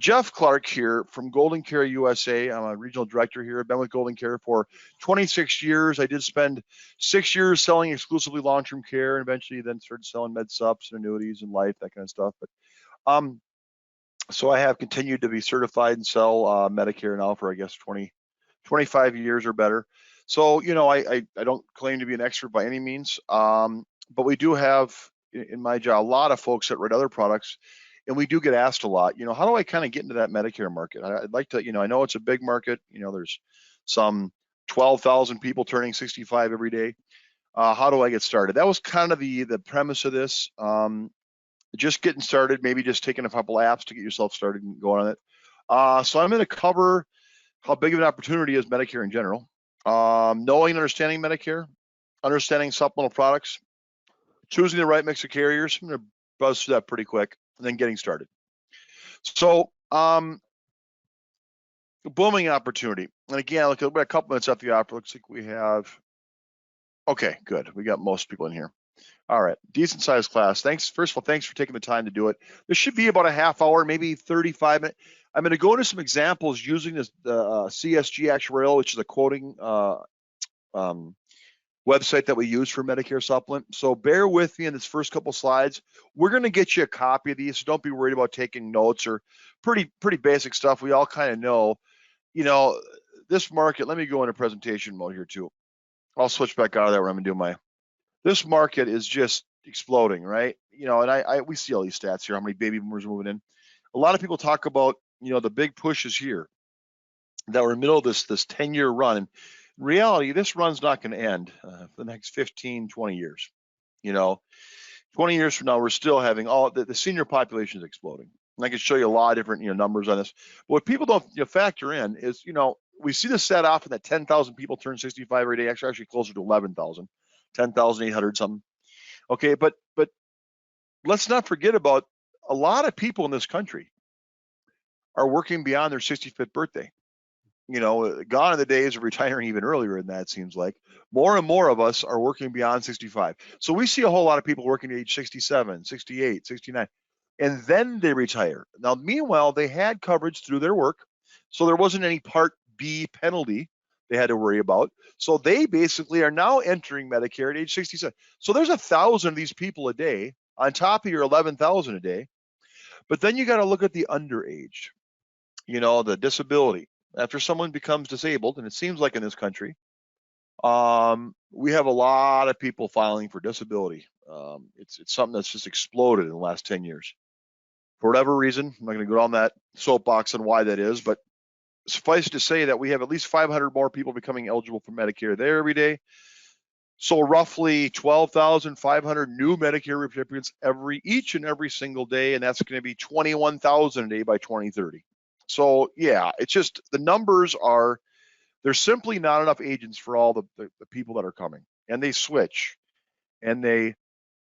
Jeff Clark here from Golden Care USA. I'm a regional director here. I've been with Golden Care for 26 years. I did spend 6 years selling exclusively long-term care, and eventually then started selling med sups and annuities and life, that kind of stuff. But so I have continued to be certified and sell Medicare now for, I guess, 25 years or better. So, you know, I don't claim to be an expert by any means, but we do have in my job a lot of folks that write other products, and we do get asked a lot, you know, how do I kind of get into that Medicare market? I'd like to, you know, I know it's a big market, you know, there's some 12,000 people turning 65 every day. How do I get started? That was kind of the premise of this. Just getting started, maybe just taking a couple apps to get yourself started and going on it. So I'm going to cover how big of an opportunity is Medicare in general, knowing and understanding Medicare, understanding supplemental products, choosing the right mix of carriers. I'm going to buzz through that pretty quick, and then getting started. So, booming opportunity. And again, look, we're a couple minutes after the opera. Looks like we have. Okay, good. We got most people in here. All right, decent sized class. Thanks. First of all, thanks for taking the time to do it. This should be about a half hour, maybe 35 minutes. I'm going to go into some examples using this CSG Actuarial, which is a quoting website that we use for Medicare supplement. So bear with me in this first couple slides. We're going to get you a copy of these, so don't be worried about taking notes or pretty basic stuff. We all kind of know, you know, this market. Let me go into presentation mode here too. I'll switch back out of that where I'm going to do my. This market is just exploding, right? You know, and we see all these stats here, how many baby boomers are moving in. A lot of people talk about, you know, the big pushes here that we're in the middle of this 10-year run. And in reality, this run's not going to end for the next 15, 20 years. You know, 20 years from now, we're still having all the senior population is exploding. And I can show you a lot of different, you know, numbers on this. But what people don't factor in is, you know, we see this set off in that 10,000 people turn 65 every day, actually closer to 11,000. 10,800 something. Okay, but let's not forget about a lot of people in this country are working beyond their 65th birthday. You know, gone are the days of retiring even earlier than that, it seems like. More and more of us are working beyond 65. So we see a whole lot of people working at age 67, 68, 69, and then they retire. Now, meanwhile, they had coverage through their work, so there wasn't any Part B penalty they had to worry about. So they basically are now entering Medicare at age 67. So there's 1,000 of these people a day on top of your 11,000 a day. But then you got to look at the underage, you know, the disability. After someone becomes disabled, and it seems like in this country, we have a lot of people filing for disability. It's something that's just exploded in the last 10 years. For whatever reason, I'm not going to go down that soapbox on why that is, but suffice to say that we have at least 500 more people becoming eligible for Medicare there every day. So roughly 12,500 new Medicare recipients each and every single day, and that's going to be 21,000 a day by 2030. So yeah, it's just the numbers are, there's simply not enough agents for all the people that are coming, and they switch, and they,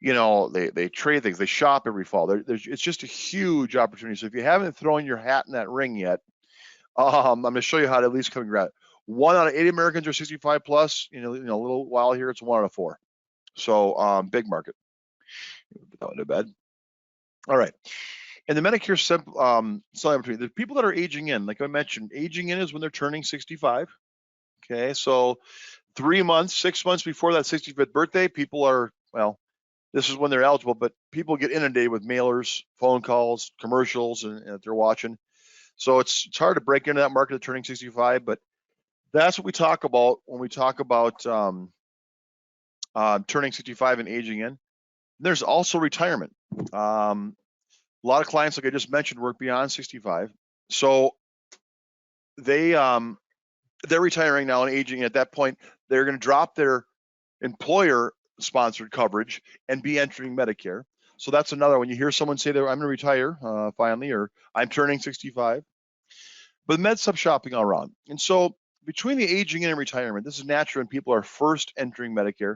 you know, they trade things, they shop every fall. It's just a huge opportunity. So if you haven't thrown your hat in that ring yet, I'm going to show you how to at least come and grab it. 1 out of 8 Americans are 65 plus. You know, a little while here, it's 1 out of 4. So big market. Put that one to bed. All right. And the Medicare selling opportunity, the people that are aging in, like I mentioned, aging in is when they're turning 65. Okay, so 3 months, 6 months before that 65th birthday, people are, well, this is when they're eligible, but people get inundated with mailers, phone calls, commercials, and they're watching. So it's hard to break into that market of turning 65, but that's what we talk about when we talk about turning 65 and aging in. And there's also retirement. A lot of clients, like I just mentioned, work beyond 65. So they're retiring now and aging. At that point, they're going to drop their employer-sponsored coverage and be entering Medicare. So that's another one. You hear someone say that I'm going to retire finally, or I'm turning 65. But med sub shopping all around. And so between the aging in and retirement, this is natural when people are first entering Medicare.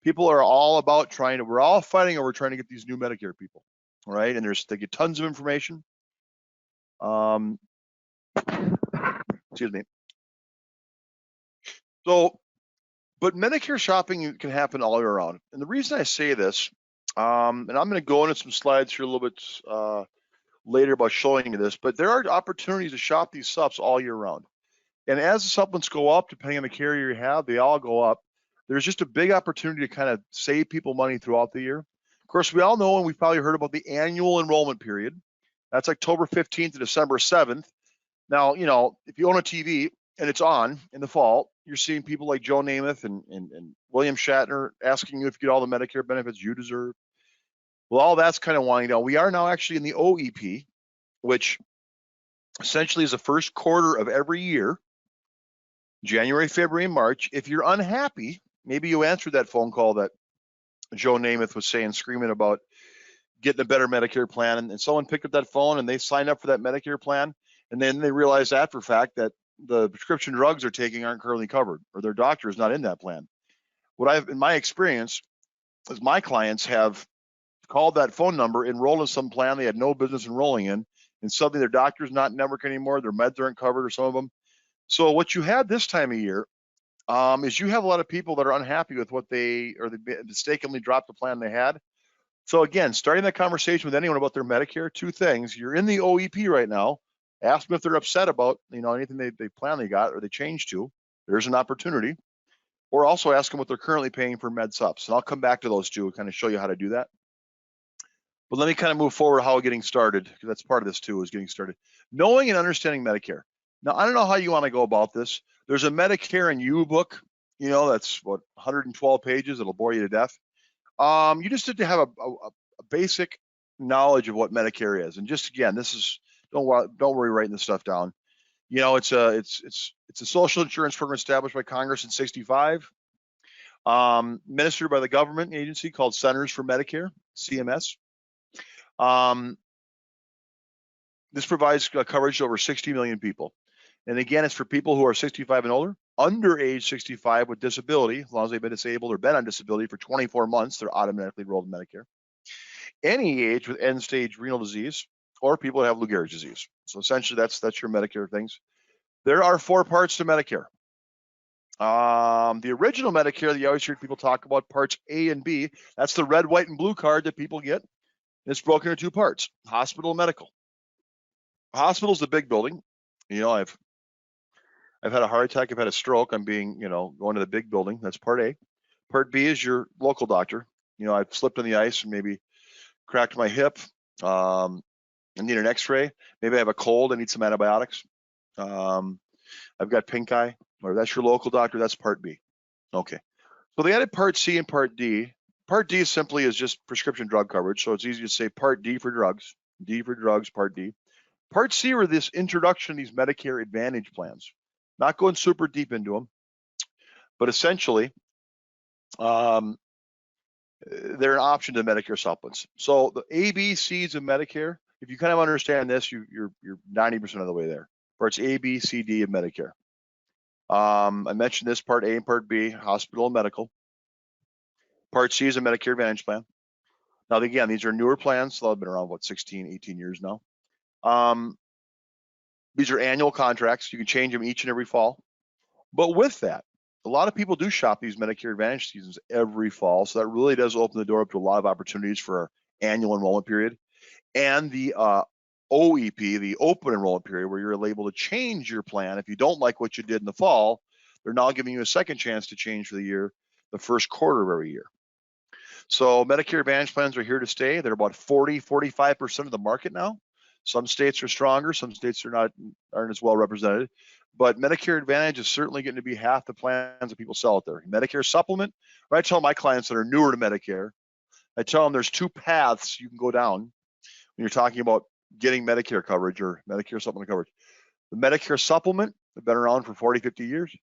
People are all about we're all fighting over trying to get these new Medicare people, right? And they get tons of information. Excuse me. So, but Medicare shopping can happen all year round. And the reason I say this, and I'm going to go into some slides here a little later about showing you this, but there are opportunities to shop these subs all year round. And as the supplements go up, depending on the carrier you have, they all go up. There's just a big opportunity to kind of save people money throughout the year. Of course, we all know, and we've probably heard about the annual enrollment period. That's October 15th to December 7th. Now, you know, if you own a TV and it's on in the fall, you're seeing people like Joe Namath and William Shatner asking you if you get all the Medicare benefits you deserve. Well, all that's kind of winding down. We are now actually in the OEP, which essentially is the first quarter of every year, January, February, and March. If you're unhappy, maybe you answered that phone call that Joe Namath was saying, screaming about getting a better Medicare plan, and someone picked up that phone and they signed up for that Medicare plan, and then they realized after fact that the prescription drugs they're taking aren't currently covered, or their doctor is not in that plan. What I've, in my experience, is my clients have called that phone number, enrolled in some plan they had no business enrolling in, and suddenly their doctor's not network anymore, their meds aren't covered, or some of them. So what you had this time of year is you have a lot of people that are unhappy with what they mistakenly dropped the plan they had. So again, starting that conversation with anyone about their Medicare, two things: you're in the OEP right now. Ask them if they're upset about, you know, anything they plan they got or they changed to. There's an opportunity. Or also ask them what they're currently paying for med subs. And I'll come back to those two and kind of show you how to do that. But let me kind of move forward how getting started, because that's part of this too, is getting started. Knowing and understanding Medicare. Now, I don't know how you want to go about this. There's a Medicare and You book, you know, that's what, 112 pages. It'll bore you to death. You just need to have a basic knowledge of what Medicare is. And just again, this is, don't worry writing this stuff down. You know, it's a social insurance program established by Congress in '65, administered by the government agency called Centers for Medicare, CMS. This provides coverage to over 60 million people. And again, it's for people who are 65 and older, under age 65 with disability. As long as they've been disabled or been on disability for 24 months, they're automatically enrolled in Medicare. Any age with end-stage renal disease, or people that have Lou Gehrig's disease. So essentially, that's your Medicare things. There are 4 parts to Medicare. The original Medicare that you always hear people talk about, parts A and B, that's the red, white, and blue card that people get. It's broken into 2 parts: hospital and medical. Hospital is the big building. You know, I've had a heart attack, I've had a stroke, I'm being, you know, going to the big building. That's part A. Part B is your local doctor. You know, I've slipped on the ice and maybe cracked my hip. I need an x-ray. Maybe I have a cold, I need some antibiotics. I've got pink eye, or that's your local doctor. That's part B. Okay. So they added part C and part D. Part D simply is just prescription drug coverage. So it's easy to say part D for drugs, D for drugs, part D. Part C are this introduction to these Medicare Advantage plans. Not going super deep into them, but essentially, they're an option to Medicare supplements. So the ABCs of Medicare, if you kind of understand this, you're 90% of the way there. Parts A, B, C, D of Medicare. I mentioned this: part A and part B, hospital and medical. Part C is a Medicare Advantage plan. Now, again, these are newer plans. So they've been around, what, 16, 18 years now. These are annual contracts. You can change them each and every fall. But with that, a lot of people do shop these Medicare Advantage seasons every fall. So that really does open the door up to a lot of opportunities for our annual enrollment period. And the OEP, the open enrollment period, where you're able to change your plan. If you don't like what you did in the fall, they're now giving you a second chance to change for the year, the first quarter of every year. So Medicare Advantage plans are here to stay. They're about 45% of the market now. Some states are stronger, some states aren't as well represented. But Medicare Advantage is certainly getting to be half the plans that people sell out there. Medicare Supplement, I tell my clients that are newer to Medicare, I tell them there's 2 paths you can go down when you're talking about getting Medicare coverage or Medicare Supplement coverage. The Medicare Supplement, they've been around for 40, 50 years,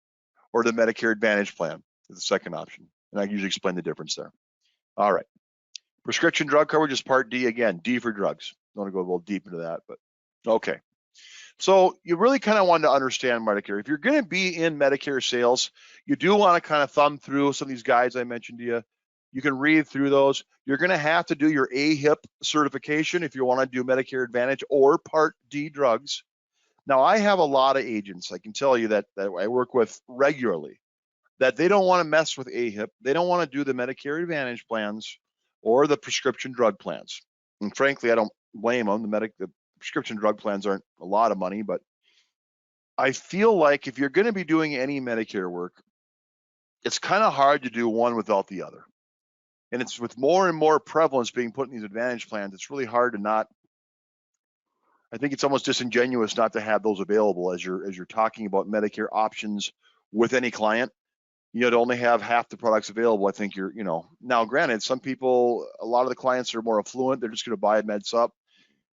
or the Medicare Advantage plan is the second option. And I usually explain the difference there. All right. Prescription drug coverage is part D, again, D for drugs. I don't want to go a little deep into that, but okay. So you really kind of want to understand Medicare. If you're going to be in Medicare sales, you do want to kind of thumb through some of these guides I mentioned to you. You can read through those. You're going to have to do your AHIP certification if you want to do Medicare Advantage or Part D drugs. Now, I have a lot of agents, I can tell you that I work with regularly, that they don't want to mess with AHIP. They don't want to do the Medicare Advantage plans or the prescription drug plans. And frankly, I don't blame them. The prescription drug plans aren't a lot of money, but I feel like if you're going to be doing any Medicare work, it's kind of hard to do one without the other. And it's with more and more prevalence being put in these Advantage plans, it's really hard to not. I think it's almost disingenuous not to have those available as you're talking about Medicare options with any client. To only have half the products available, I think now granted, some people, a lot of the clients are more affluent, they're just going to buy a MedSup.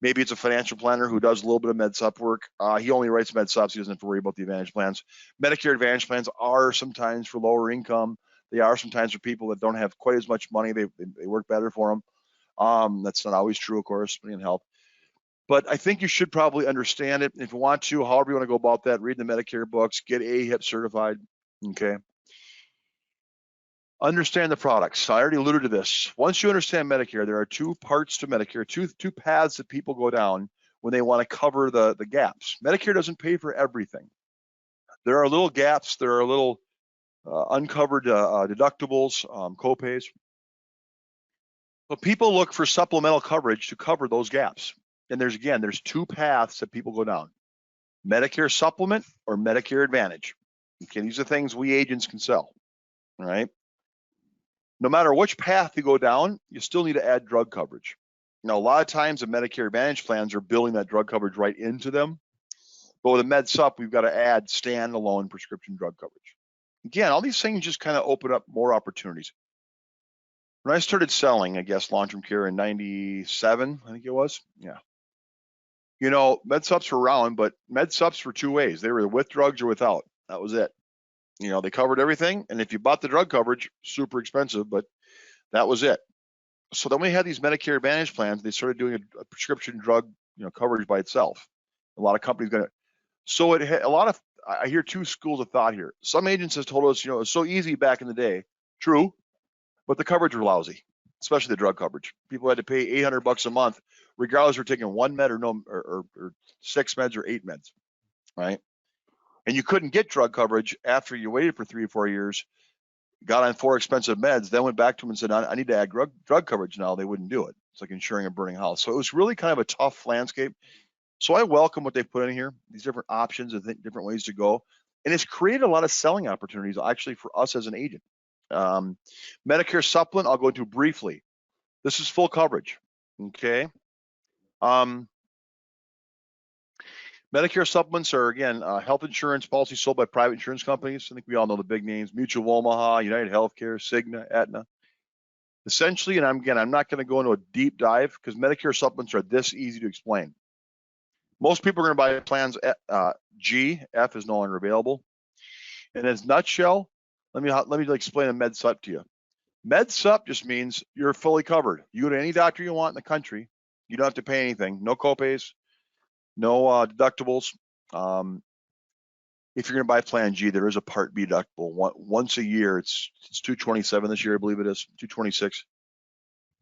Maybe it's a financial planner who does a little bit of MedSup work. He only writes MedSups, he doesn't have to worry about the Advantage plans. Medicare Advantage plans are sometimes for lower income. They are sometimes for people that don't have quite as much money. They work better for them. That's not always true, of course, depending on health. But I think you should probably understand it. If you want to, however you want to go about that, read the Medicare books, get AHIP certified, okay? Understand the products. I already alluded to this. Once you understand Medicare, there are two parts to Medicare, two paths that people go down when they want to cover the gaps. Medicare doesn't pay for everything. There are little gaps. There are little uncovered deductibles, copays. But people look for supplemental coverage to cover those gaps. And there's two paths that people go down: Medicare Supplement or Medicare Advantage. Okay, these are things we agents can sell, all right? No matter which path you go down, you still need to add drug coverage. Now, a lot of times the Medicare Advantage plans are building that drug coverage right into them. But with a MedSup, we've got to add standalone prescription drug coverage. Again, all these things just kind of open up more opportunities. When I started selling, I guess, long-term care in 97, I think it was. Yeah. MedSups were around, but MedSups were two ways. They were with drugs or without. That was it. They covered everything. And if you bought the drug coverage, super expensive, but that was it. So then we had these Medicare Advantage plans. They started doing a prescription drug, coverage by itself. A lot of companies got it. So I hear two schools of thought here. Some agents have told us, it's so easy back in the day. True, but the coverage were lousy, especially the drug coverage. People had to pay $800 a month, regardless of taking one med or 6 meds or 8 meds, right? And you couldn't get drug coverage after you waited for 3 or 4 years, got on 4 expensive meds, then went back to them and said, I need to add drug coverage now. They wouldn't do it. It's like insuring a burning house. So it was really kind of a tough landscape. So I welcome what they've put in here, these different options and different ways to go. And it's created a lot of selling opportunities actually for us as an agent. Medicare Supplement, I'll go into briefly. This is full coverage, okay? Medicare supplements are, again, health insurance policies sold by private insurance companies. I think we all know the big names: Mutual of Omaha, United Healthcare, Cigna, Aetna. Essentially, and I'm not going to go into a deep dive because Medicare supplements are this easy to explain. Most people are going to buy plans G, F is no longer available. And in a nutshell, let me explain a MedSup to you. MedSup just means you're fully covered. You go to any doctor you want in the country, you don't have to pay anything, no copays, no deductibles. If you're going to buy Plan G, there is a Part B deductible. Once a year, it's $227 this year, I believe it is, $226.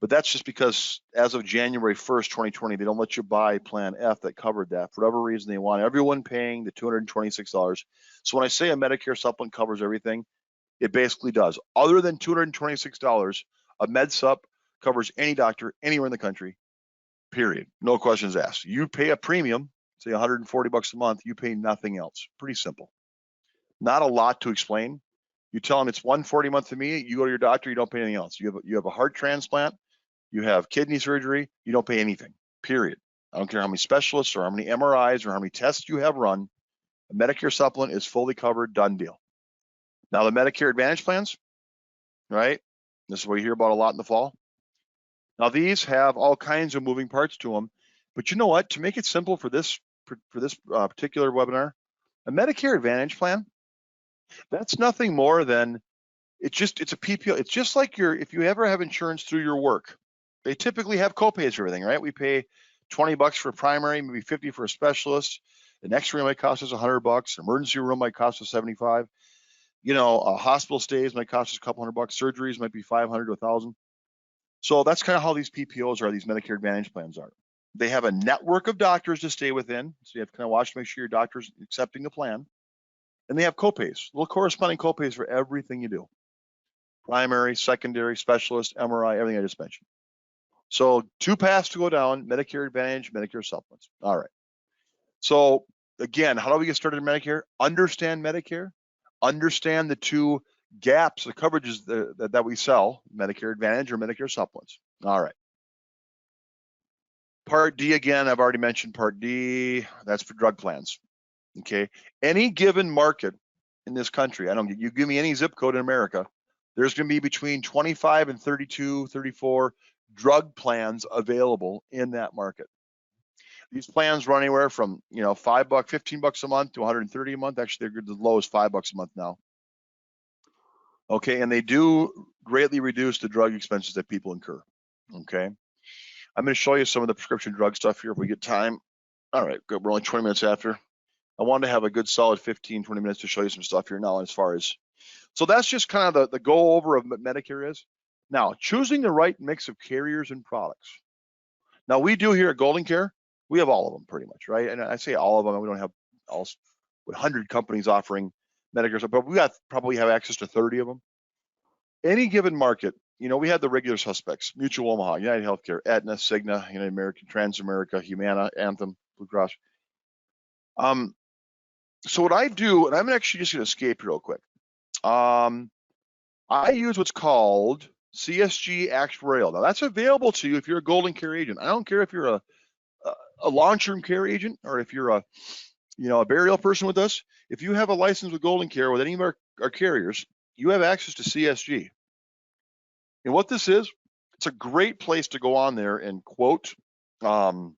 But that's just because as of January 1st, 2020, they don't let you buy Plan F that covered that. For whatever reason, they want everyone paying the $226. So when I say a Medicare supplement covers everything, it basically does. Other than $226, a MedSup covers any doctor anywhere in the country, period. No questions asked. You pay a premium, say $140 a month, you pay nothing else. Pretty simple. Not a lot to explain. You tell them it's $140 a month to me, you go to your doctor, you don't pay anything else. You have a heart transplant, you have kidney surgery, you don't pay anything, period. I don't care how many specialists or how many MRIs or how many tests you have run. A Medicare supplement is fully covered, done deal. Now the Medicare Advantage plans, right? This is what you hear about a lot in the fall. Now these have all kinds of moving parts to them, but you know what? To make it simple for this particular webinar, a Medicare Advantage plan, that's nothing more than it's a PPO. It's just like if you ever have insurance through your work, they typically have copays for everything, right? We pay $20 for a primary, maybe $50 for a specialist. An X-ray might cost us $100. Emergency room might cost us $75. Hospital stays might cost us a couple $100. Surgeries might be $500 to $1,000. So that's kind of how these PPOs are, these Medicare Advantage plans are. They have a network of doctors to stay within. So you have to kind of watch to make sure your doctor's accepting the plan. And they have copays, little corresponding copays for everything you do. Primary, secondary, specialist, MRI, everything I just mentioned. So 2 paths to go down: Medicare Advantage, Medicare supplements. All right. So again, how do we get started in Medicare? Understand Medicare. Understand the 2 gaps, the coverages that we sell: Medicare Advantage or Medicare supplements. All right. Part D, again, I've already mentioned Part D. That's for drug plans. Okay. Any given market in this country, you give me any zip code in America, there's going to be between 25 and 32, 34 drug plans available in that market. These plans run anywhere from, $5, $15 a month to 130 a month. Actually, they're the lowest $5 a month now. Okay, and they do greatly reduce the drug expenses that people incur. Okay, I'm going to show you some of the prescription drug stuff here if we get time. All right, good. We're only 20 minutes after. I wanted to have a good solid 15, 20 minutes to show you some stuff here now as far as, so that's just kind of the go over of what Medicare is. Now, choosing the right mix of carriers and products. Now, we do here at Golden Care, we have all of them pretty much, right? And I say all of them, we don't have all 100 companies offering Medicare, but we probably have access to 30 of them. Any given market, we have the regular suspects: Mutual Omaha, United Healthcare, Aetna, Cigna, United American, Transamerica, Humana, Anthem, Blue Cross. So what I do, and I'm actually just going to escape real quick. I use what's called CSG Actuarial. Now that's available to you if you're a Golden Care agent. I don't care if you're a long-term care agent or if you're a burial person with us. If you have a license with Golden Care with any of our carriers, you have access to CSG. And what this is, it's a great place to go on there and quote MedSups.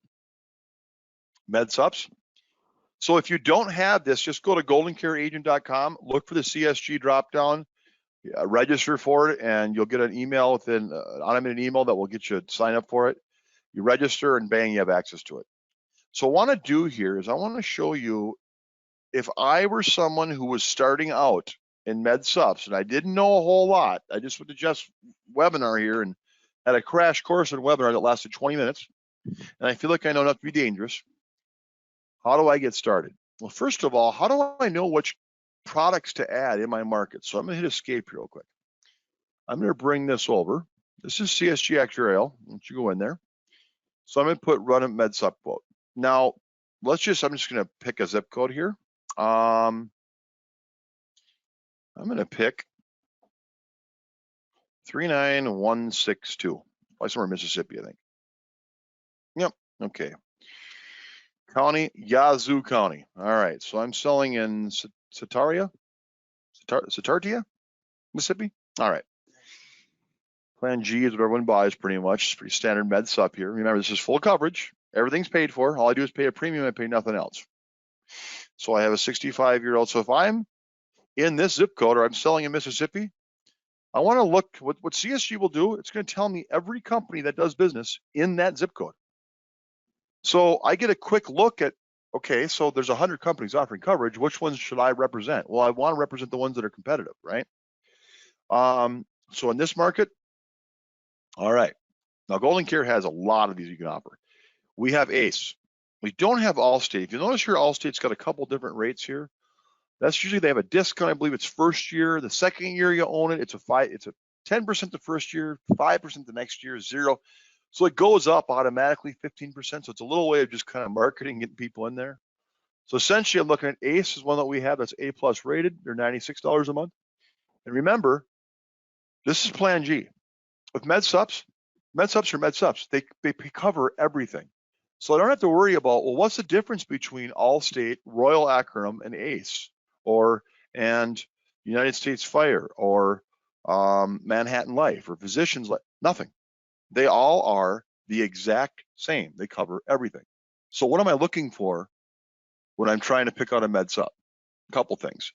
So if you don't have this, just go to goldencareagent.com, look for the CSG dropdown, register for it, and you'll get an email within an automated email that will get you to sign up for it. You register and bang, you have access to it. So what I want to do here is I want to show you, if I were someone who was starting out in MedSups and I didn't know a whole lot, I just went to Jeff's webinar here and had a crash course in webinar that lasted 20 minutes, and I feel like I know enough to be dangerous. How do I get started? Well, first of all, how do I know which products to add in my market? So I'm going to hit escape real quick. I'm going to bring this over. This is CSG Actuarial. Once you go in there. So I'm going to put run a MedSup quote. Now, I'm just going to pick a zip code here. I'm going to pick 39162. Probably somewhere in Mississippi, I think. Yep. Okay. County, Yazoo County. All right. So I'm selling in Satartia, Mississippi. All right. Plan G is what everyone buys pretty much. It's pretty standard MedSup here. Remember, this is full coverage. Everything's paid for. All I do is pay a premium. I pay nothing else. So I have a 65-year-old. So if I'm in this zip code or I'm selling in Mississippi, I want to look what CSG will do. It's going to tell me every company that does business in that zip code. So I get a quick look at, okay, so there's 100 companies offering coverage. Which ones should I represent? Well, I want to represent the ones that are competitive, right? So in this market, all right. Now, Golden Care has a lot of these you can offer. We have ACE. We don't have Allstate. If you notice here, Allstate's got a couple different rates here. That's usually, they have a discount. I believe it's first year. The second year you own it, it's a 10% the first year, 5% the next year, 0. So it goes up automatically 15%. So it's a little way of just kind of marketing, getting people in there. So essentially, I'm looking at ACE is one that we have that's A+ rated. They're $96 a month. And remember, this is Plan G. With MedSups are MedSups. They cover everything. So I don't have to worry about, well, what's the difference between Allstate, Royal Acronym, and ACE, and United States Fire, or Manhattan Life, or Physicians Life? Nothing. They all are the exact same. They cover everything. So what am I looking for when I'm trying to pick out a MedSup? A couple things.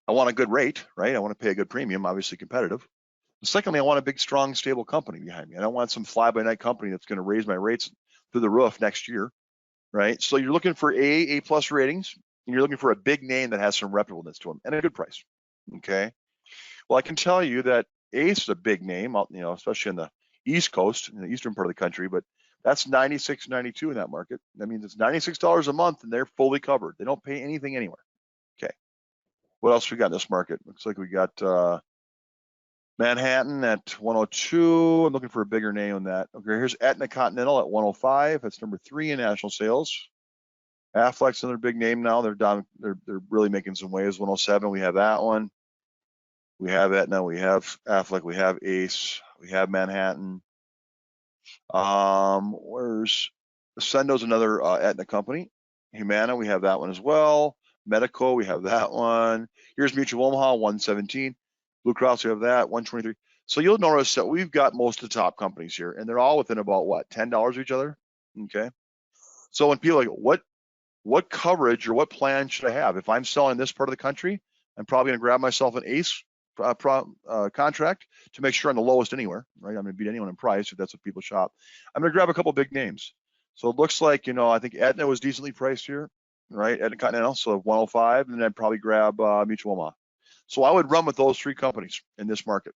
I want a good rate, right? I want to pay a good premium, obviously competitive. Secondly, I want a big, strong, stable company behind me. I don't want some fly-by-night company that's going to raise my rates through the roof next year, right? So you're looking for A+ ratings, and you're looking for a big name that has some reputableness to them and a good price, okay? Well, I can tell you that ACE is a big name, especially in the East Coast, in the eastern part of the country, but that's $96, $92 in that market. That means it's $96 a month, and they're fully covered. They don't pay anything anywhere, okay? What else we got in this market? Looks like we got Manhattan at 102. I'm looking for a bigger name on that. Okay, here's Aetna Continental at 105. That's number 3 in national sales. Aflac's another big name now. They're down. They're really making some waves. 107. We have that one. We have Aetna. We have Aflac. We have Ace. We have Manhattan. Where's Sendo's another Aetna company. Humana. We have that one as well. Medico. We have that one. Here's Mutual Omaha. 117. Blue Cross. We have that. 123. So you'll notice that we've got most of the top companies here, and they're all within about what, $10 of each other. Okay. So when people are like, what coverage or what plan should I have? If I'm selling this part of the country, I'm probably going to grab myself an ACE contract to make sure I'm the lowest anywhere, right? I'm going to beat anyone in price if that's what people shop. I'm going to grab a couple big names. So it looks like, I think Aetna was decently priced here, right? Aetna Continental, so 105, and then I'd probably grab Mutual Omaha. So I would run with those 3 companies in this market.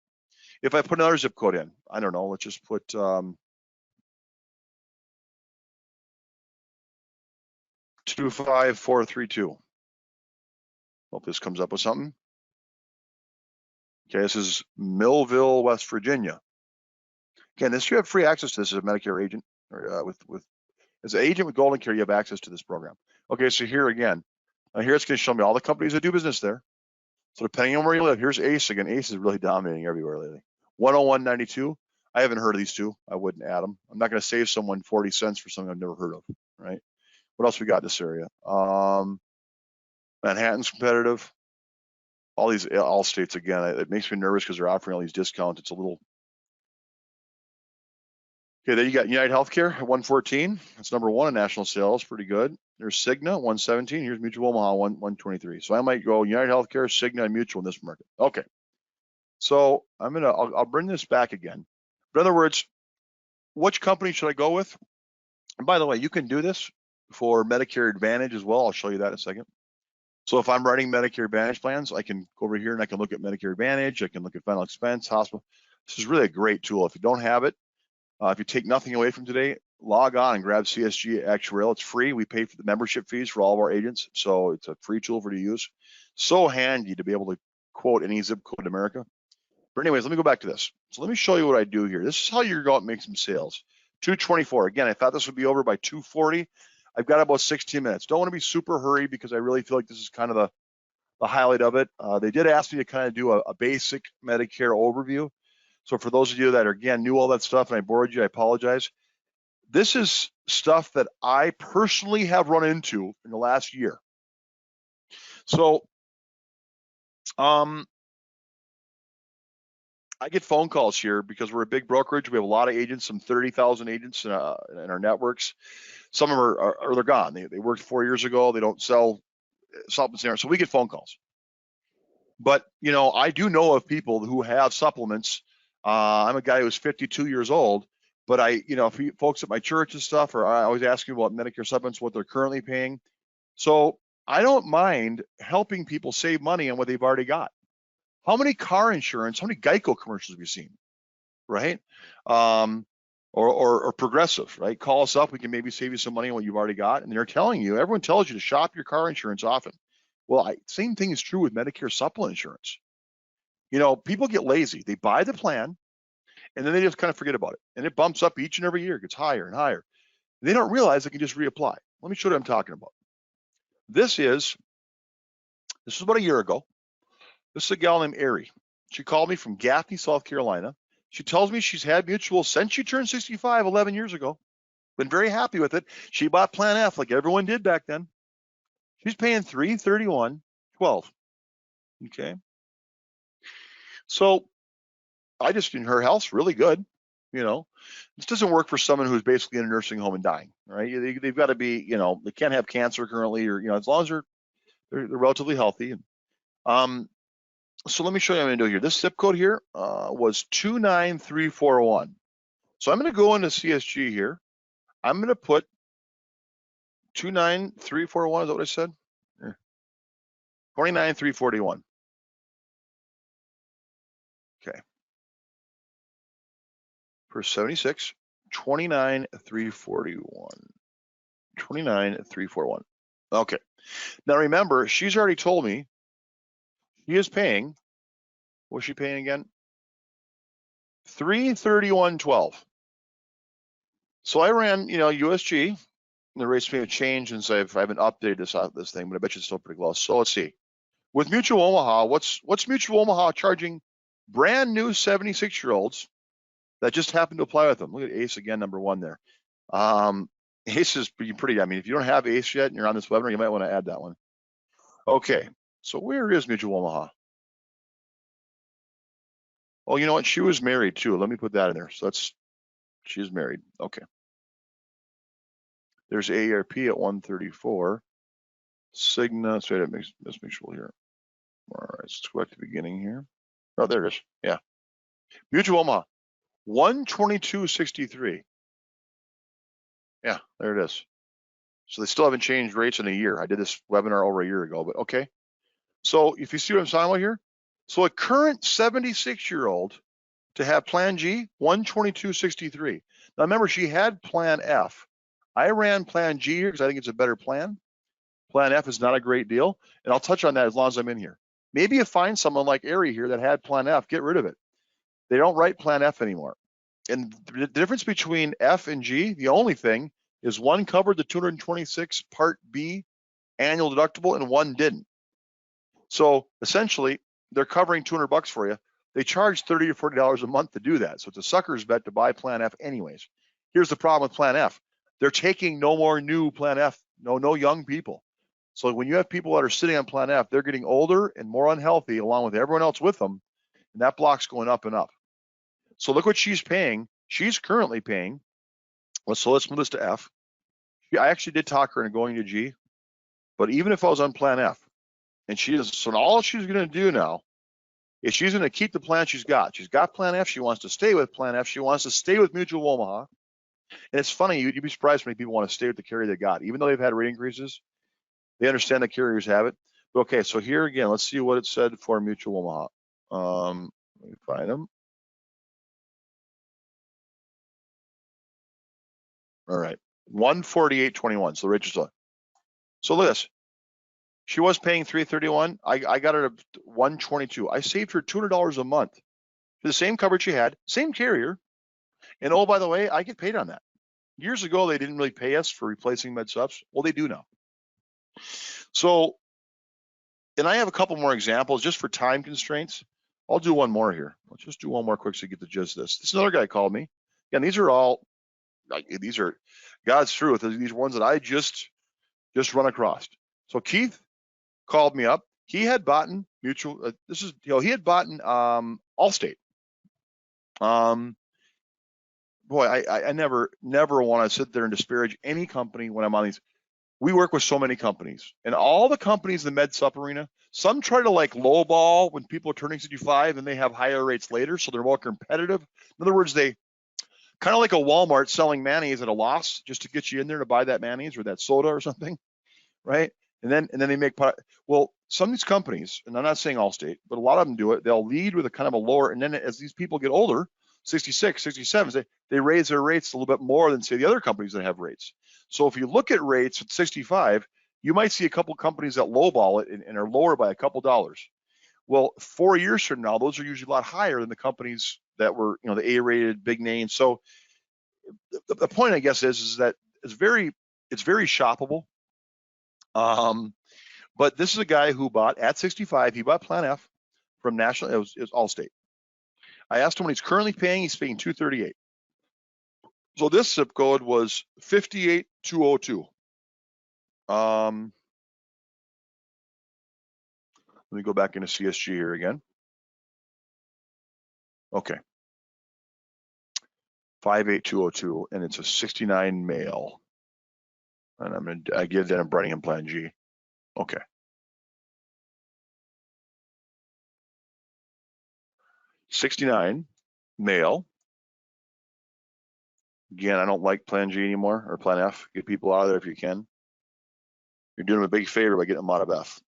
If I put another zip code in, I don't know, let's just put 25432. Hope this comes up with something. Okay, this is Millville, West Virginia. Again, this you have free access to this as a Medicare agent, or as an agent with Golden Care, you have access to this program. Okay, so here again, here it's going to show me all the companies that do business there. So depending on where you live, here's Ace again. Ace is really dominating everywhere lately. 101.92. I haven't heard of these two. I wouldn't add them. I'm not going to save someone 40 cents for something I've never heard of, right? What else we got in this area? Manhattan's competitive. All states again. It makes me nervous because they're offering all these discounts. It's a little. Okay, then you got United Healthcare at 114. That's number 1 in national sales. Pretty good. There's Cigna 117. Here's Mutual Omaha 123. So I might go United Healthcare, Cigna, and Mutual in this market. Okay. So I'll bring this back again. In other words, which company should I go with? And by the way, you can do this for Medicare Advantage as well. I'll show you that in a second. So if I'm writing Medicare Advantage plans, I can go over here and I can look at Medicare Advantage. I can look at final expense, hospital. This is really a great tool. If you don't have it, if you take nothing away from today, log on and grab CSG Actuarial. It's free. We pay for the membership fees for all of our agents. So it's a free tool for you to use. So handy to be able to quote any zip code in America. But anyways, let me go back to this. So let me show you what I do here. This is how you're going to make some sales. 224. Again, I thought this would be over by 240. I've got about 16 minutes. Don't want to be super hurried because I really feel like this is kind of the highlight of it. They did ask me to kind of do a basic Medicare overview. So for those of you that are, again, knew all that stuff and I bored you, I apologize. This is stuff that I personally have run into in the last year. So I get phone calls here because we're a big brokerage. We have a lot of agents, some 30,000 agents in our networks. Some of them are they're gone. They worked 4 years ago. They don't sell supplements anymore. So we get phone calls. But, I do know of people who have supplements. I'm a guy who's 52 years old, but folks at my church and stuff are always asking about Medicare supplements, what they're currently paying. So I don't mind helping people save money on what they've already got. How many car insurance, how many Geico commercials have you seen, right? Or Progressive, right? Call us up. We can maybe save you some money on what you've already got. And they're telling you, everyone tells you to shop your car insurance often. Well, same thing is true with Medicare supplement insurance. People get lazy. They buy the plan, and then they just kind of forget about it. And it bumps up each and every year. It gets higher and higher. They don't realize they can just reapply. Let me show you what I'm talking about. This is about a year ago. This is a gal named Ari. She called me from Gaffney, South Carolina. She tells me she's had Mutual since she turned 65 11 years ago. Been very happy with it. She bought Plan F like everyone did back then. She's paying $331.12. Okay. So her health's really good. This doesn't work for someone who's basically in a nursing home and dying, right? They've got to be, they can't have cancer currently, or as long as they're relatively healthy. So let me show you what I'm going to do here. This zip code here was 29341. So I'm going to go into CSG here. I'm going to put 29341. Is that what I said? 29341. Okay. For 76, 29341. 29341. Okay. Now remember, she's already told me she is paying. What's she paying again? 331.12. So I ran, USG, and the rates may have changed since I haven't updated this thing, but I bet you it's still pretty close. So let's see. With Mutual Omaha, what's Mutual Omaha charging brand new 76-year-olds that just happen to apply with them? Look at ACE again, number one there. ACE is pretty. I mean, if you don't have ACE yet and you're on this webinar, you might want to add that one. Okay, so where is Mutual Omaha? Oh, you know what? She was married too. Let me put that in there. So she's married. Okay. There's AARP at 134. Cigna, so let's make sure here. All right, let's go back to the beginning here. Oh, there it is. Yeah. Mutual Omaha, 122.63. Yeah, there it is. So they still haven't changed rates in a year. I did this webinar over a year ago, but okay. So if you see what I'm talking about here, so a current 76-year-old to have Plan G, 122.63. Now remember, she had Plan F. I ran Plan G here because I think it's a better plan. Plan F is not a great deal, and I'll touch on that as long as I'm in here. Maybe you find someone like Ari here that had Plan F, get rid of it. They don't write Plan F anymore. And the difference between F and G, the only thing is one covered the 226 Part B annual deductible and one didn't. So essentially, they're covering $200 for you. They charge $30 to $40 a month to do that. So it's a sucker's bet to buy Plan F anyways. Here's the problem with Plan F. They're taking no more new Plan F, no young people. So when you have people that are sitting on Plan F, they're getting older and more unhealthy along with everyone else with them. And that block's going up and up. So look what she's paying. She's currently paying. So let's move this to F. I actually did talk her into going to G. But even if I was on Plan F, and so all she's going to do now is she's going to keep the plan she's got. She's got Plan F. She wants to stay with Plan F. She wants to stay with Mutual Omaha. And it's funny, you'd be surprised how many people want to stay with the carrier they got. Even though they've had rate increases, they understand the carriers have it. But okay, so here again, let's see what it said for Mutual Omaha. Let me find them. All right, 148.21. So the rate is low. So look at this. She was paying $331. I got her to $122. I saved her $200 a month for the same coverage she had, same carrier. And oh, by the way, I get paid on that. Years ago, they didn't really pay us for replacing med subs. Well, they do now. So, and I have a couple more examples just for time constraints. I'll do one more here. Let's just do one more quick so you get the gist of this. This another guy called me. Again, these are God's truth. These are ones that I just run across. So Keith called me up. He had bought Mutual. He had bought Allstate. Boy, I never want to sit there and disparage any company when I'm on these. We work with so many companies, and all the companies in the med sup arena, some try to like lowball when people are turning 65 and they have higher rates later, so they're more competitive. In other words, they kind of like a Walmart selling mayonnaise at a loss just to get you in there to buy that mayonnaise or that soda or something, right? And then they make well, some of these companies, and I'm not saying Allstate, but a lot of them do it. They'll lead with a kind of a lower, and then as these people get older, 66, 67, they raise their rates a little bit more than say the other companies that have rates. So if you look at rates at 65, you might see a couple companies that lowball it and are lower by a couple dollars. Well, 4 years from now, those are usually a lot higher than the companies that were, the A-rated big names. So the point, I guess, is that it's very shoppable. But this is a guy who bought at 65. He bought Plan F from National. It was Allstate. I asked him what he's currently paying. He's paying $238. So this zip code was 58202. Let me go back into CSG here again. Okay. 58202, and it's a 69 male. And I give that I'm writing in Plan G. Okay. $69 male. Again, I don't like Plan G anymore, or Plan F. Get people out of there if you can. You're doing them a big favor by getting them out of F.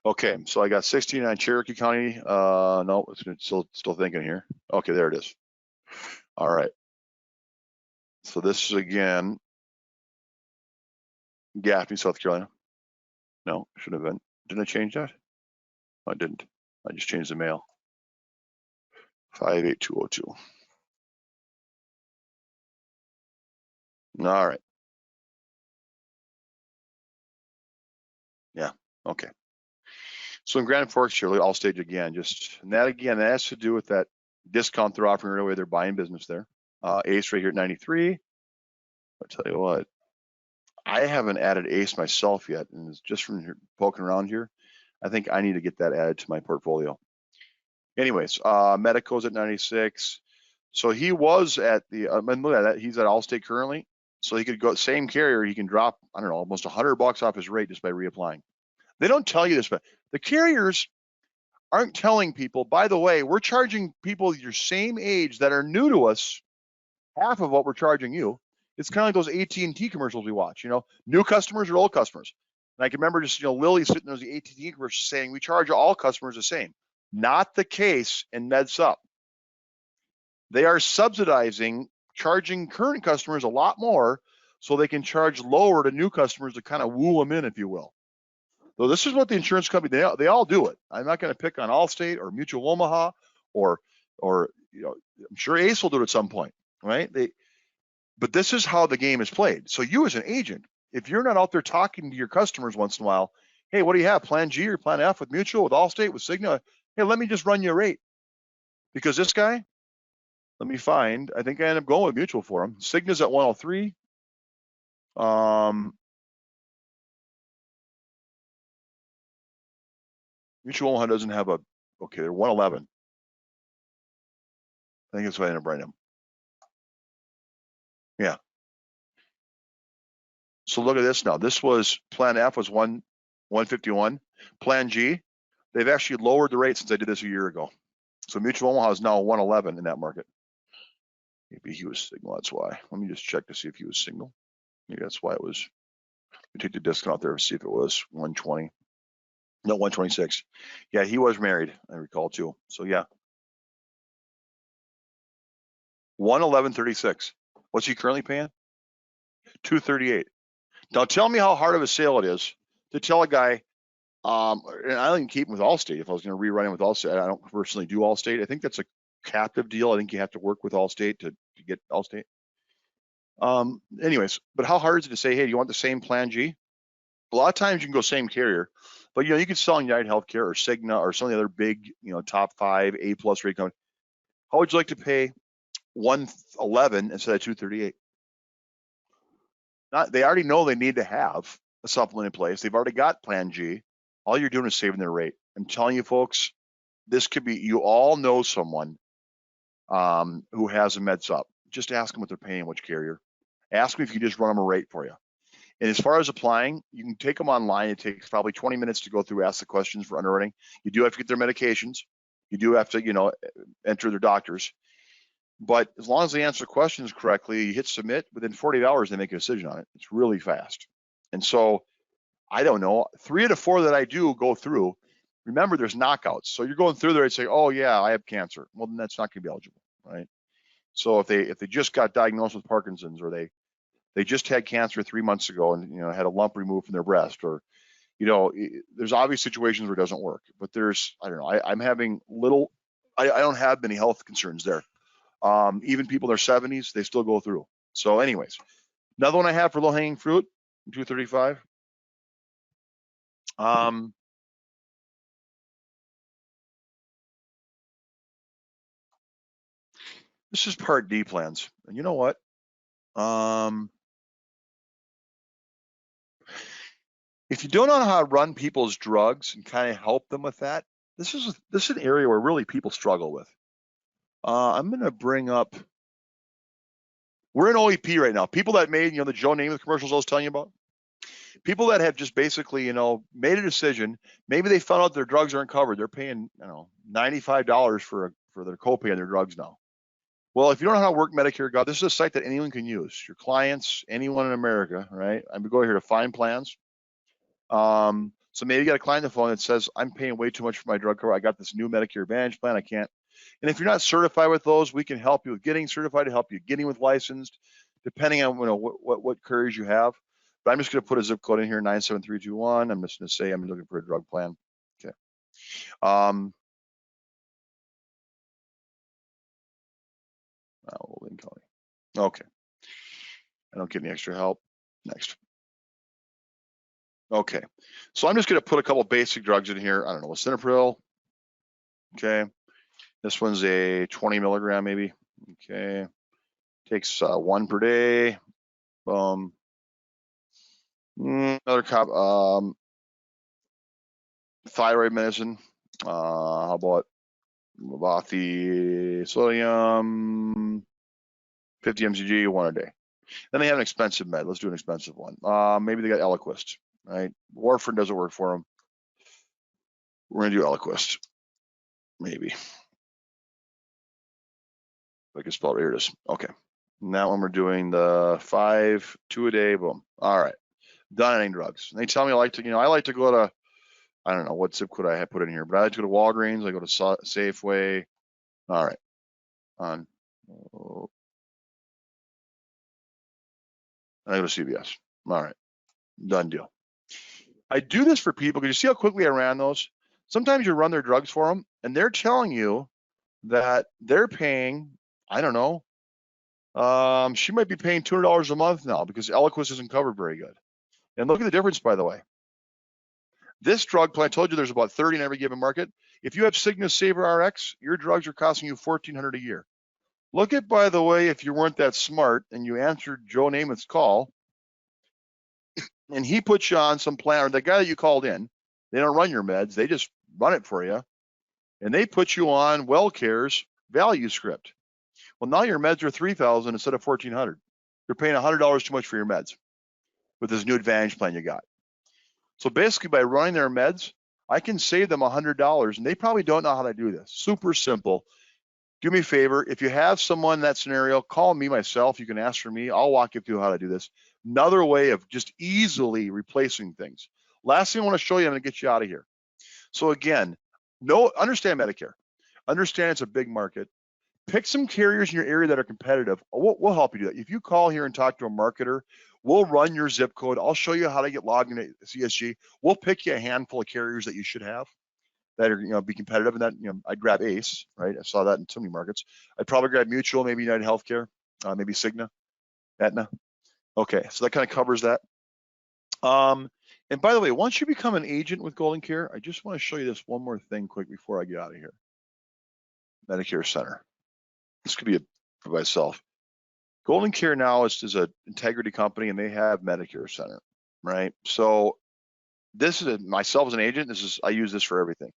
Okay, so I got 69 Cherokee County. No, it's still thinking here. Okay, there it is. All right. So this is again Gaffney, South Carolina. No, should have been. Didn't I change that? No, I didn't. I just changed the mail. 58202. All right. Yeah. Okay. So in Grand Forks, here, Allstate again, and that has to do with that discount they're offering right away. They're buying business there. Ace right here at 93. I'll tell you what, I haven't added Ace myself yet, and it's just from here, poking around here, I think I need to get that added to my portfolio. Anyways, Medico's at 96. So he was at the, look at that, he's at Allstate currently. So he could go, same carrier, he can drop, I don't know, almost $100 off his rate just by reapplying. They don't tell you this, but the carriers aren't telling people, by the way, we're charging people your same age that are new to us half of what we're charging you. It's kind of like those AT&T commercials we watch, new customers or old customers. And I can remember just, Lily sitting there, the AT&T commercials saying, we charge all customers the same. Not the case in MedSup. They are subsidizing, charging current customers a lot more so they can charge lower to new customers to kind of woo them in, if you will. So this is what the insurance company, they all do it. I'm not going to pick on Allstate or Mutual Omaha or I'm sure Ace will do it at some point, right? But this is how the game is played. So you as an agent, if you're not out there talking to your customers once in a while, hey, what do you have? Plan G or Plan F with Mutual, with Allstate, with Cigna? Hey, let me just run you a rate. Because this guy, let me find, I think I ended up going with Mutual for him. Cigna's at 103. Mutual Omaha doesn't have okay, they're 111. I think that's what I ended up writing him. Yeah. So look at this now. This was Plan F was 151. Plan G, they've actually lowered the rate since I did this a year ago. So Mutual Omaha is now 111 in that market. Maybe he was single, that's why. Let me just check to see if he was single. Maybe that's why it was. We take the discount there to see if it was 120. No, 126. Yeah, he was married, I recall too. So yeah. 111.36. What's he currently paying? 238. Now tell me how hard of a sale it is to tell a guy, and I didn't keep him with Allstate if I was going to rerun him with Allstate. I don't personally do Allstate. I think that's a captive deal. I think you have to work with Allstate to get Allstate. Anyways, but how hard is it to say, hey, do you want the same Plan G? A lot of times you can go same carrier, but you can sell United Healthcare or Cigna or some of the other big, top 5 A+ rate companies. How would you like to pay 111 instead of 238? They already know they need to have a supplement in place. They've already got Plan G. All you're doing is saving their rate. I'm telling you, folks, this could be, you all know someone who has a MedSup. Just ask them what they're paying, which carrier. Ask them if you can just run them a rate for you. And as far as applying, you can take them online. It takes probably 20 minutes to go through, ask the questions for underwriting. You do have to get their medications. You do have to, enter their doctors. But as long as they answer questions correctly, you hit submit, within 48 hours, they make a decision on it. It's really fast. And so, I don't know, 3 out of 4 that I do go through, remember there's knockouts. So you're going through there and say, oh yeah, I have cancer. Well, then that's not going to be eligible, right? So if they just got diagnosed with Parkinson's, or they just had cancer 3 months ago and had a lump removed from their breast, or there's obvious situations where it doesn't work. But I don't know, I'm having I don't have many health concerns there. Even people in their 70s, they still go through. So anyways, another one I have for low-hanging fruit, 235. This is Part D plans. And you know what? If you don't know how to run people's drugs and kind of help them with that, this is an area where really people struggle with. I'm going to bring up, we're in OEP right now. People that made, the Joe Namath commercials I was telling you about. People that have just basically, made a decision. Maybe they found out their drugs aren't covered. They're paying, $95 for their copay on their drugs now. Well, if you don't know how to work Medicare, this is a site that anyone can use. Your clients, anyone in America, right? I'm going here to find plans. So maybe you got a client on the phone that says, I'm paying way too much for my drug cover. I got this new Medicare Advantage plan. I can't. And if you're not certified with those, we can help you with getting certified, to help you getting with licensed, depending on what carriers you have. But I'm just going to put a zip code in here, 97321. I'm just going to say I'm looking for a drug plan. Okay. Lane County. Okay. I don't get any extra help. Next. Okay. So I'm just going to put a couple basic drugs in here. I don't know, lisinopril. Okay. This one's a 20 milligram maybe. Okay. Takes 1 per day. Another thyroid medicine. How about the sodium, 50 mcg, 1 a day. Then they have an expensive med. Let's do an expensive one. Maybe they got Eliquis, right? Warfarin doesn't work for them. We're gonna do Eliquis, maybe. I can spell it. Here it is. Okay. Now when we're doing the 5, 2 a day, boom. All right. Done any drugs. And they tell me I like to go to, I don't know what zip code I have put in here, but I like to go to Walgreens. I go to Safeway. All right. I go to CVS. All right. Done deal. I do this for people because you see how quickly I ran those? Sometimes you run their drugs for them and they're telling you that they're paying, I don't know, she might be paying $200 a month now because Eliquis isn't covered very good. And look at the difference, by the way. This drug plan, I told you there's about 30 in every given market. If you have Cigna Saver RX, your drugs are costing you $1,400 a year. Look at, by the way, if you weren't that smart and you answered Joe Namath's call, and he puts you on some plan, or the guy that you called in, they don't run your meds, they just run it for you, and they put you on WellCare's value script. Well, now your meds are $3,000 instead of $1,400. You're paying $100 too much for your meds with this new Advantage plan you got. So basically, by running their meds, I can save them $100, and they probably don't know how to do this. Super simple. Do me a favor. If you have someone in that scenario, call me myself. You can ask for me. I'll walk you through how to do this. Another way of just easily replacing things. Last thing I want to show you, I'm going to get you out of here. So again, understand Medicare. Understand it's a big market. Pick some carriers in your area that are competitive. We'll help you do that. If you call here and talk to a marketer, we'll run your zip code. I'll show you how to get logged into CSG. We'll pick you a handful of carriers that you should have that are, be competitive. And that, I'd grab ACE, right? I saw that in so many markets. I'd probably grab Mutual, maybe United Healthcare, maybe Cigna, Aetna. Okay, so that kind of covers that. And by the way, once you become an agent with Golden Care, I just want to show you this one more thing quick before I get out of here. Medicare Center. This could be for myself. Golden Care now is an integrity company, and they have Medicare Center, right? So this is myself as an agent. I use this for everything.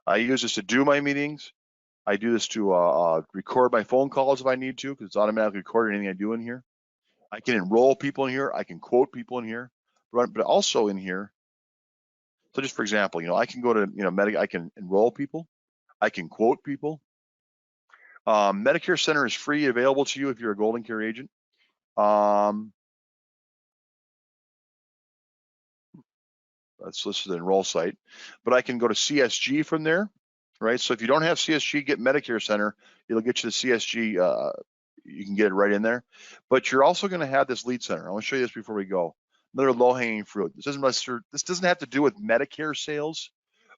I use this to do my meetings. I do this to record my phone calls if I need to, because it's automatically recording anything I do in here. I can enroll people in here. I can quote people in here, but also in here. So just for example, I can go to I can enroll people. I can quote people. Medicare Center is free, available to you if you're a Golden Care agent. That's listed in enroll site, but I can go to CSG from there, right? So if you don't have CSG, get Medicare Center. It'll get you the CSG. You can get it right in there, but you're also going to have this lead center. I want to show you this before we go. Another low-hanging fruit. This doesn't have to do with Medicare sales,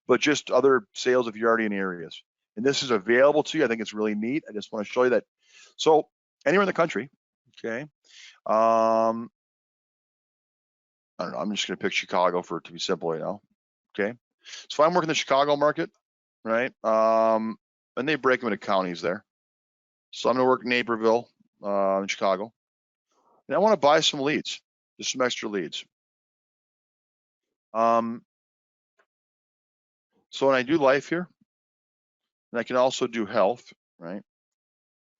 but just other sales if you're already in areas. And this is available to you. I think it's really neat. I just want to show you that. So anywhere in the country, okay. I don't know. I'm just going to pick Chicago to be simple right now. Okay. So I'm working the Chicago market, right? And they break them into counties there. So I'm going to work Naperville in Chicago. And I want to buy some leads, just some extra leads. So when I do life here, and I can also do health, right?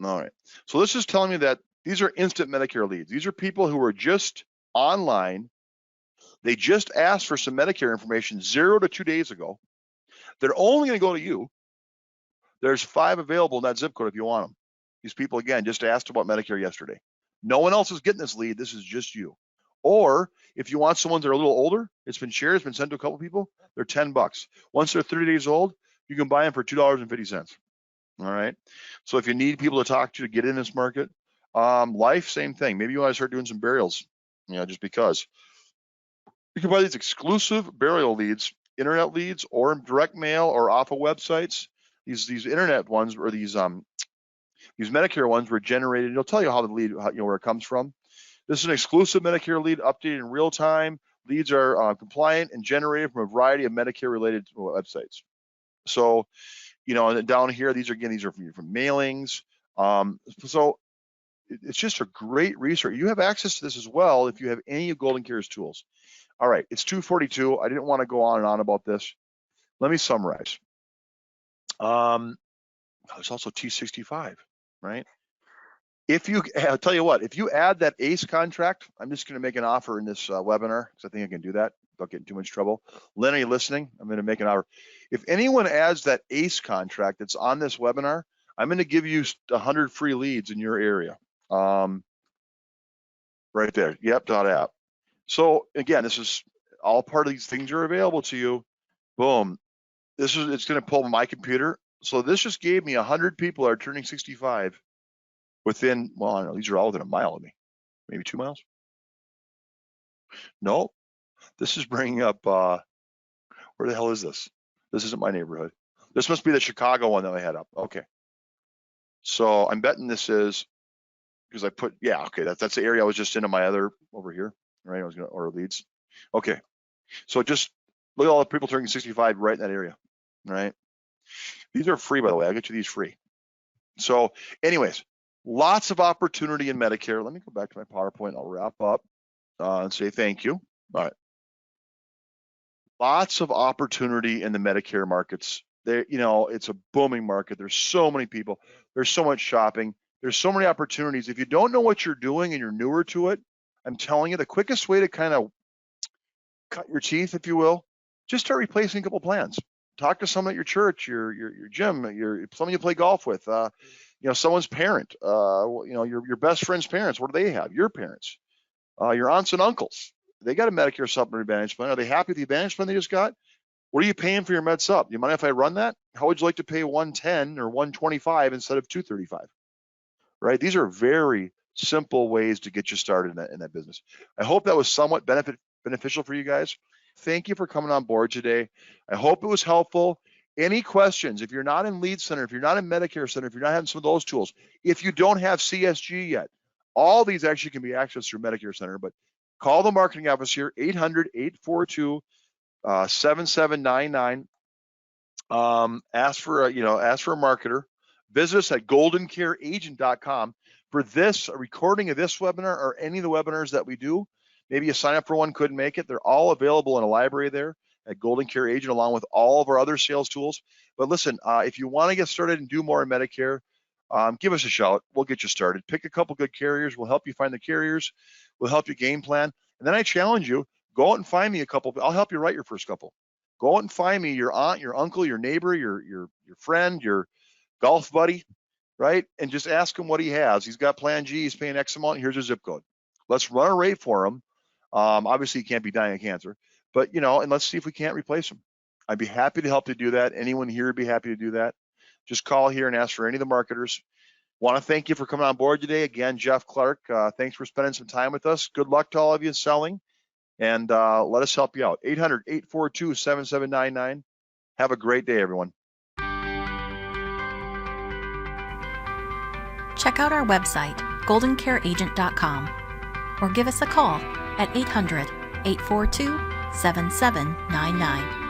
All right. So this is telling me that these are instant Medicare leads. These are people who are just online. They just asked for some Medicare information 0 to 2 days ago. They're only going to go to you. There's 5 available in that zip code if you want them. These people, again, just asked about Medicare yesterday. No one else is getting this lead. This is just you. Or if you want someone that are a little older, it's been shared, it's been sent to a couple people, they're $10. Once they're 30 days old, you can buy them for $2.50. All right. So if you need people to talk to get in this market, life, same thing. Maybe you want to start doing some burials, just because. You can buy these exclusive burial leads, internet leads, or direct mail, or off of websites. These internet ones, or these These Medicare ones were generated. It'll tell you how the lead, where it comes from. This is an exclusive Medicare lead updated in real time. Leads are compliant and generated from a variety of Medicare-related websites. So, and then down here, these are from mailings. So it's just a great resource. You have access to this as well if you have any of Golden Care's tools. All right, it's 2:42. I didn't want to go on and on about this. Let me summarize. There's also T65, right? I'll tell you what, if you add that ACE contract, I'm just going to make an offer in this webinar because I think I can do that without getting too much trouble. Lynn, are you listening? I'm going to make an offer. If anyone adds that ACE contract that's on this webinar, I'm going to give you 100 free leads in your area. Right there. Yep. .app. So again, this is all part of these things are available to you. Boom. It's going to pull my computer. So this just gave me 100 people are turning 65 within, well, I don't know, these are all within a mile of me, maybe 2 miles. No, this is bringing up, where the hell is this? This isn't my neighborhood. This must be the Chicago one that I had up. Okay. So I'm betting this is, because I put, yeah, okay, that's the area I was just in on my other over here, right? I was going to order leads. Okay. So just look at all the people turning 65 right in that area, right? These are free, by the way. I'll get you these free. So anyways, lots of opportunity in Medicare. Let me go back to my PowerPoint. I'll wrap up and say thank you. All right. Lots of opportunity in the Medicare markets. There, it's a booming market. There's so many people. There's so much shopping. There's so many opportunities. If you don't know what you're doing and you're newer to it, I'm telling you, the quickest way to kind of cut your teeth, if you will, just start replacing a couple plans. Talk to someone at your church, your gym, someone you play golf with, someone's parent, your best friend's parents. What do they have? Your parents, your aunts and uncles. They got a Medicare Supplement Advantage plan. Are they happy with the Advantage plan they just got? What are you paying for your Med Sup? Do you mind if I run that? How would you like to pay $110 or $125 instead of $235? Right? These are very simple ways to get you started in that business. I hope that was somewhat beneficial for you guys. Thank you for coming on board today. I hope it was helpful. Any questions? If you're not in Lead Center, if you're not in Medicare Center, if you're not having some of those tools, if you don't have CSG yet, all these actually can be accessed through Medicare Center, but call the marketing office here, 800-842-7799. Ask for a marketer. Visit us at goldencareagent.com. For this, a recording of this webinar or any of the webinars that we do, maybe you sign up for one, couldn't make it. They're all available in a library there at Golden Care Agent, along with all of our other sales tools. But listen, if you want to get started and do more in Medicare, give us a shout. We'll get you started. Pick a couple good carriers. We'll help you find the carriers. We'll help you game plan. And then I challenge you, go out and find me a couple. I'll help you write your first couple. Go out and find me your aunt, your uncle, your neighbor, your friend, your golf buddy, right? And just ask him what he has. He's got Plan G. He's paying X amount. Here's his zip code. Let's run a rate for him. Obviously, he can't be dying of cancer, but and let's see if we can't replace him. I'd be happy to help you do that. Anyone here would be happy to do that. Just call here and ask for any of the marketers. Want to thank you for coming on board today. Again, Jeff Clark, thanks for spending some time with us. Good luck to all of you selling, and let us help you out. 800-842-7799. Have a great day, everyone. Check out our website, goldencareagent.com, or give us a call at 800-842-7799.